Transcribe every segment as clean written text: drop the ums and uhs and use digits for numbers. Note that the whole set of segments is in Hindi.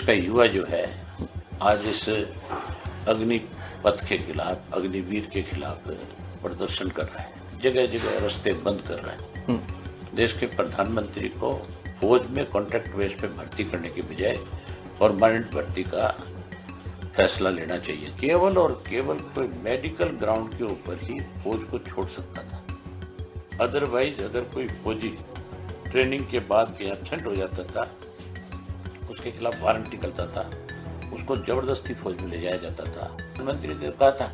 का युवा जो है आज इस अग्निपथ के खिलाफ, अग्निवीर के खिलाफ प्रदर्शन कर रहा है, जगह जगह रास्ते बंद कर रहा है। देश के प्रधानमंत्री को फौज में कॉन्ट्रैक्ट बेस पे भर्ती करने की बजाय परमानेंट भर्ती का फैसला लेना चाहिए। केवल और केवल कोई मेडिकल ग्राउंड के ऊपर ही फौज को छोड़ सकता था। अदरवाइज अगर कोई फौजी ट्रेनिंग के बाद के एब्सेंट हो जाता था, उसके खिलाफ वारंट निकलता था, उसको जबरदस्ती फौज में ले जाया जाता था। प्रधानमंत्री ने कहा था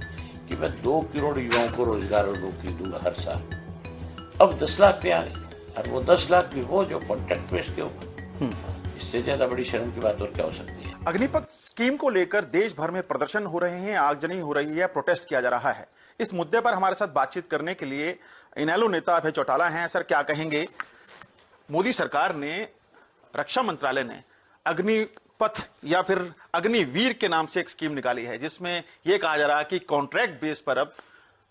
कि मैं 2 करोड़ युवाओं को रोजगार और नौकरी दूंगा हर साल। अब 10 लाख पे आ गए, और वो 10 लाख भी वो जो कॉन्ट्रैक्ट बेस के ऊपर। इससे ज्यादा बड़ी शर्म की बात और क्या हो सकती है। अग्निपथ स्कीम को लेकर देश भर में प्रदर्शन हो रहे हैं, आगजनी हो रही है, प्रोटेस्ट किया जा रहा है। इस मुद्दे पर हमारे साथ बातचीत करने के लिए इनेलो नेता अभय चौटाला हैं। सर, क्या कहेंगे? मोदी सरकार ने, रक्षा मंत्रालय ने अग्निपथ या फिर अग्निवीर के नाम से एक स्कीम निकाली है, जिसमें यह कहा जा रहा है कि कॉन्ट्रैक्ट बेस पर अब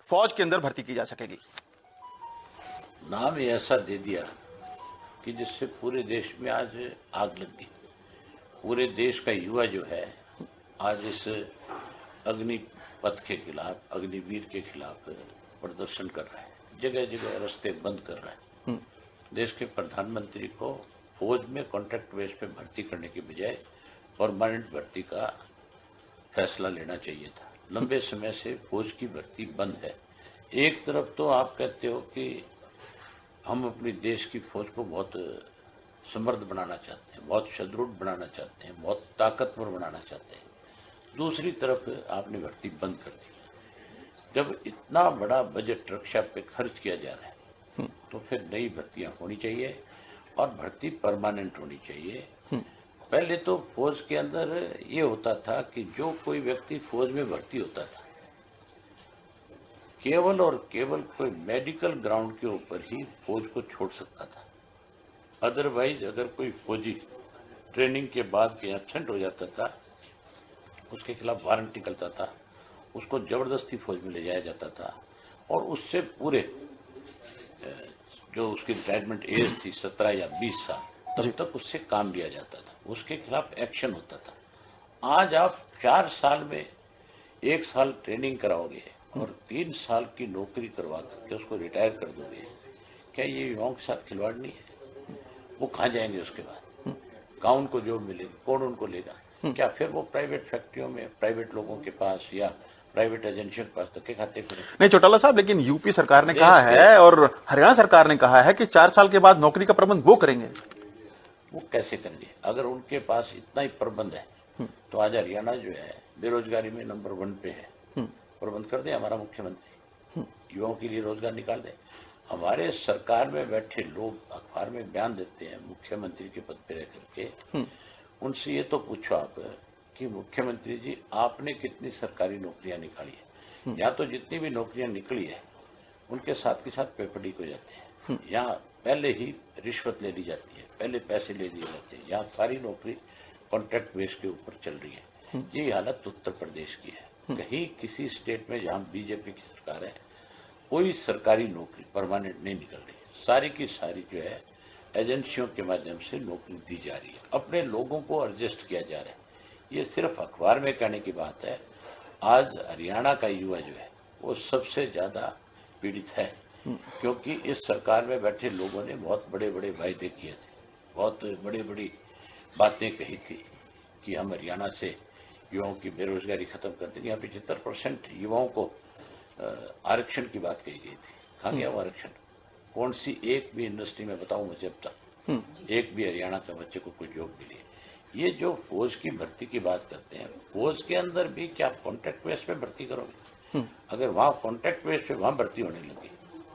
फौज के अंदर भर्ती की जा सकेगी। नाम ही ऐसा दे दिया कि जिससे पूरे देश में आज आग लग गई। पूरे देश का युवा जो है आज इस अग्निपथ के खिलाफ, अग्निवीर के खिलाफ प्रदर्शन कर रहा है, जगह जगह रास्ते बंद कर रहा है। देश के प्रधानमंत्री को फौज में कॉन्ट्रैक्ट बेस पे भर्ती करने की बजाय परमानेंट भर्ती का फैसला लेना चाहिए था। लंबे समय से फौज की भर्ती बंद है। एक तरफ तो आप कहते हो कि हम अपनी देश की फौज को बहुत समृद्ध बनाना चाहते हैं, बहुत सुदृढ़ बनाना चाहते हैं, बहुत ताकतवर बनाना चाहते हैं। दूसरी तरफ आपने भर्ती बंद कर दी। जब इतना बड़ा बजट रक्षा पे खर्च किया जा रहा है तो फिर नई भर्तियां होनी चाहिए और भर्ती परमानेंट होनी चाहिए। पहले तो फौज के अंदर ये होता था कि जो कोई व्यक्ति फौज में भर्ती होता था, केवल और केवल कोई मेडिकल ग्राउंड के ऊपर ही फौज को छोड़ सकता था। अदरवाइज अगर कोई फौजी ट्रेनिंग के बाद के एब्सेंट हो जाता था, उसके खिलाफ वारंट निकलता था, उसको जबरदस्ती फौज में ले जाया जाता था, और उससे पूरे जो उसकी रिटायरमेंट एज थी 17 या 20 साल, तब तक उससे काम लिया जाता था, उसके खिलाफ एक्शन होता था। आज आप 4 साल में 1 साल ट्रेनिंग कराओगे और 3 साल की नौकरी करवा करके उसको रिटायर कर दोगे। क्या ये युवाओं के साथ खिलवाड़ नहीं है? वो कहाँ जाएंगे उसके बाद? कहाँ उनको जॉब मिलेगी? कौन उनको लेगा? क्या फिर वो प्राइवेट फैक्ट्रियों में, प्राइवेट लोगों के पास या प्राइवेट एजेंसियों के पास धक्के खाते फिर? नहीं चौटाला साहब, लेकिन यूपी सरकार ने कहा है और हरियाणा सरकार ने कहा है कि 4 साल के बाद नौकरी का प्रबंध वो करेंगे। वो कैसे करेंगे? अगर उनके पास इतना ही प्रबंध है तो आज हरियाणा जो है बेरोजगारी में नंबर 1 पे है। प्रबंध कर दे हमारा मुख्यमंत्री, युवाओं के लिए रोजगार निकाल दे। हमारे सरकार में बैठे लोग अखबार में बयान देते हैं मुख्यमंत्री के पद पे रह करके, उनसे ये तो पूछो आप कि मुख्यमंत्री जी आपने कितनी सरकारी नौकरियां निकाली है? या तो जितनी भी नौकरियां निकली है उनके साथ के साथ पेपर लीक हो जाते हैं, यहाँ पहले ही रिश्वत ले ली जाती है, पहले पैसे ले लिए जाते हैं, यहाँ सारी नौकरी कॉन्ट्रैक्ट बेस के ऊपर चल रही है। ये हालत उत्तर प्रदेश की है। कहीं किसी स्टेट में जहाँ बीजेपी की सरकार है कोई सरकारी नौकरी परमानेंट नहीं निकल रही, सारी की सारी जो है एजेंसियों के माध्यम से नौकरी दी जा रही है, अपने लोगों को एडजस्ट किया जा रहा है। ये सिर्फ अखबार में कहने की बात है। आज हरियाणा का युवा जो है वो सबसे ज्यादा पीड़ित है, क्योंकि इस सरकार में बैठे लोगों ने बहुत बड़े बड़े वायदे किए थे, बहुत बड़ी बड़ी बातें कही थी कि हम हरियाणा से युवाओं की बेरोजगारी खत्म कर देंगे। यहाँ 75% युवाओं को आरक्षण की बात कही गई थी। कहाँ गया वो आरक्षण? कौन सी एक भी इंडस्ट्री में बताओ मुझे अब तक एक भी हरियाणा के बच्चे को कोई जॉब मिली है? ये जो फौज की भर्ती की बात करते हैं, फौज के अंदर भी क्या कॉन्ट्रैक्ट बेस पे भर्ती करोगे? अगर वहाँ कॉन्ट्रैक्ट बेस पे वहाँ भर्ती होने लगी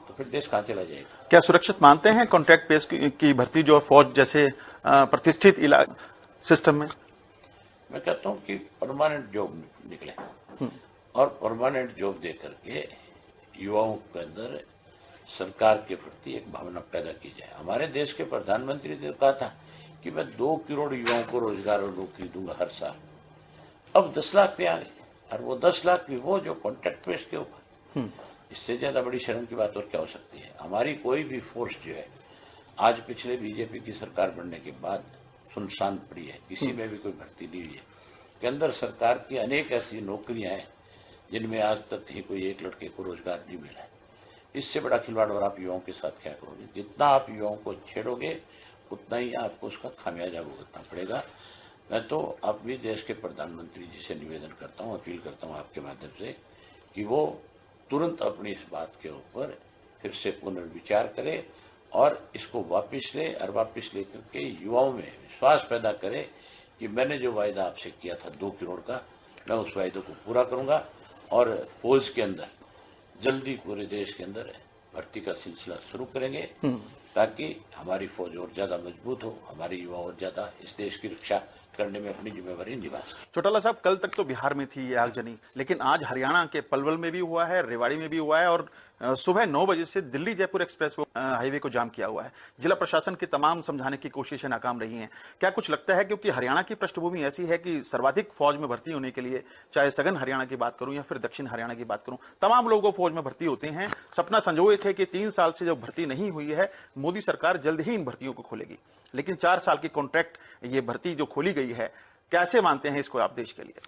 तो फिर देश कहाँ चला जाएगा? क्या सुरक्षित मानते हैं कॉन्ट्रैक्ट बेस की भर्ती जो फौज जैसे प्रतिष्ठित सिस्टम में? मैं कहता हूँ कि परमानेंट जॉब निकले और परमानेंट जॉब दे करके युवाओं के अंदर सरकार के प्रति एक भावना पैदा की जाए। हमारे देश के प्रधानमंत्री ने कहा था कि मैं 2 करोड़ युवाओं को रोजगार और नौकरी दूंगा हर साल। अब 10 लाख पे आ गए, और वो 10 लाख भी वो जो कॉन्ट्रैक्ट बेस के ऊपर। इससे ज्यादा बड़ी शर्म की बात और क्या हो सकती है? हमारी कोई भी फोर्स जो है आज पिछले बीजेपी की सरकार बनने के बाद सुनसान पड़ी है, किसी में भी कोई भर्ती नहीं हुई है। के अंदर सरकार की अनेक ऐसी नौकरियां हैं जिनमें आज तक कहीं कोई एक लड़के को रोजगार नहीं मिला है। इससे बड़ा खिलवाड़ और आप युवाओं के साथ क्या करोगे? जितना आप युवाओं को छेड़ोगे उतना ही आपको उसका खामियाजा भुगतना पड़ेगा। मैं तो अपने देश के प्रधानमंत्री जी से निवेदन करता हूँ, अपील करता हूँ आपके माध्यम से कि वो तुरंत अपनी इस बात के ऊपर फिर से पुनर्विचार करे और इसको वापस ले और वापस लेकर के युवाओं में विश्वास पैदा करे कि मैंने जो वायदा आपसे किया था 2 करोड़ का, मैं उस वायदे को पूरा करूंगा और फौज के अंदर जल्दी पूरे देश के अंदर भर्ती का सिलसिला शुरू करेंगे ताकि हमारी फौज और ज्यादा मजबूत हो, हमारे युवा और ज्यादा इस देश की रक्षा करने में अपनी जिम्मेवारी निभा सके। चौटाला साहब, कल तक तो बिहार में थी ये आगजनी, लेकिन आज हरियाणा के पलवल में भी हुआ है, रेवाड़ी में भी हुआ है और सुबह 9 बजे से दिल्ली जयपुर एक्सप्रेस हाईवे को जाम किया हुआ है। जिला प्रशासन की तमाम समझाने की कोशिशें नाकाम रही हैं। क्या कुछ लगता है, क्योंकि हरियाणा की पृष्ठभूमि ऐसी है कि सर्वाधिक फौज में भर्ती होने के लिए, चाहे सघन हरियाणा की बात करूं या फिर दक्षिण हरियाणा की बात करूं, तमाम लोग फौज में भर्ती होते हैं। सपना संजोए थे कि 3 साल से जब भर्ती नहीं हुई है, मोदी सरकार जल्द ही इन भर्तियों को खोलेगी, लेकिन 4 साल की कॉन्ट्रैक्ट ये भर्ती जो खोली गई है, कैसे मानते हैं इसको आप देश के लिए?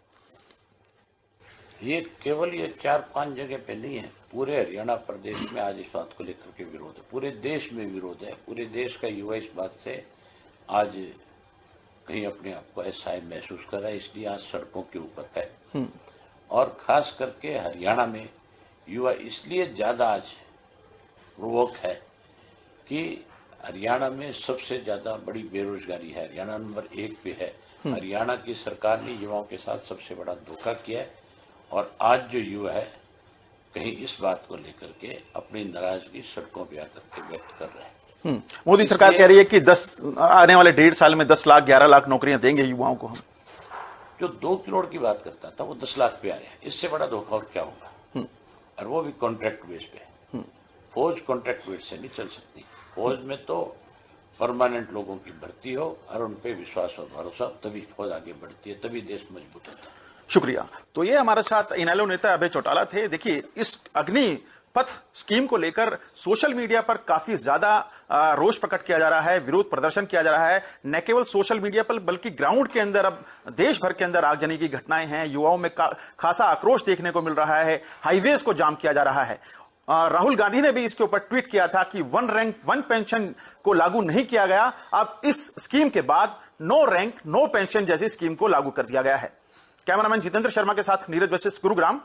ये केवल ये 4-5 जगह पे नहीं है, पूरे हरियाणा प्रदेश में आज इस बात को लेकर के विरोध है, पूरे देश में विरोध है। पूरे देश का युवा इस बात से आज कहीं अपने आप को असहाय महसूस कर रहा है, इसलिए आज सड़कों के ऊपर है। और खास करके हरियाणा में युवा इसलिए ज्यादा आज प्रवोक है कि हरियाणा में सबसे ज्यादा बड़ी बेरोजगारी है, हरियाणा नंबर 1 पे है। हरियाणा की सरकार ने युवाओं के साथ सबसे बड़ा धोखा किया है और आज जो युवा है कहीं इस बात को लेकर के अपनी नाराजगी सड़कों पे आकर के व्यक्त कर रहे हैं। मोदी सरकार कह रही है कि आने वाले 1.5 साल में 10 लाख 11 लाख नौकरियां देंगे युवाओं को। हम जो 2 करोड़ की बात करता था वो 10 लाख पे आया, इससे बड़ा धोखा और क्या होगा? और वो भी कॉन्ट्रैक्ट बेस पे। फौज कॉन्ट्रैक्ट बेस से नहीं चल सकती। फौज में तो परमानेंट लोगों की भर्ती हो और उन पे विश्वास और भरोसा, तभी फौज आगे बढ़ती है, तभी देश मजबूत होता है। शुक्रिया। तो ये हमारे साथ इनेलो नेता अभय चौटाला थे। देखिए, इस अग्नि पथ स्कीम को लेकर सोशल मीडिया पर काफी ज्यादा रोष प्रकट किया जा रहा है, विरोध प्रदर्शन किया जा रहा है। न केवल सोशल मीडिया पर बल्कि ग्राउंड के अंदर अब देश भर के अंदर आगजनी की घटनाएं हैं। युवाओं में खासा आक्रोश देखने को मिल रहा है। हाईवेज को जाम किया जा रहा है। राहुल गांधी ने भी इसके ऊपर ट्वीट किया था कि 1 रैंक 1 पेंशन को लागू नहीं किया गया। अब इस स्कीम के बाद 9 रैंक 9 पेंशन जैसी स्कीम को लागू कर दिया गया है। कैमरामैन जितेंद्र शर्मा के साथ नीरज वशिष्ठ, गुरुग्राम।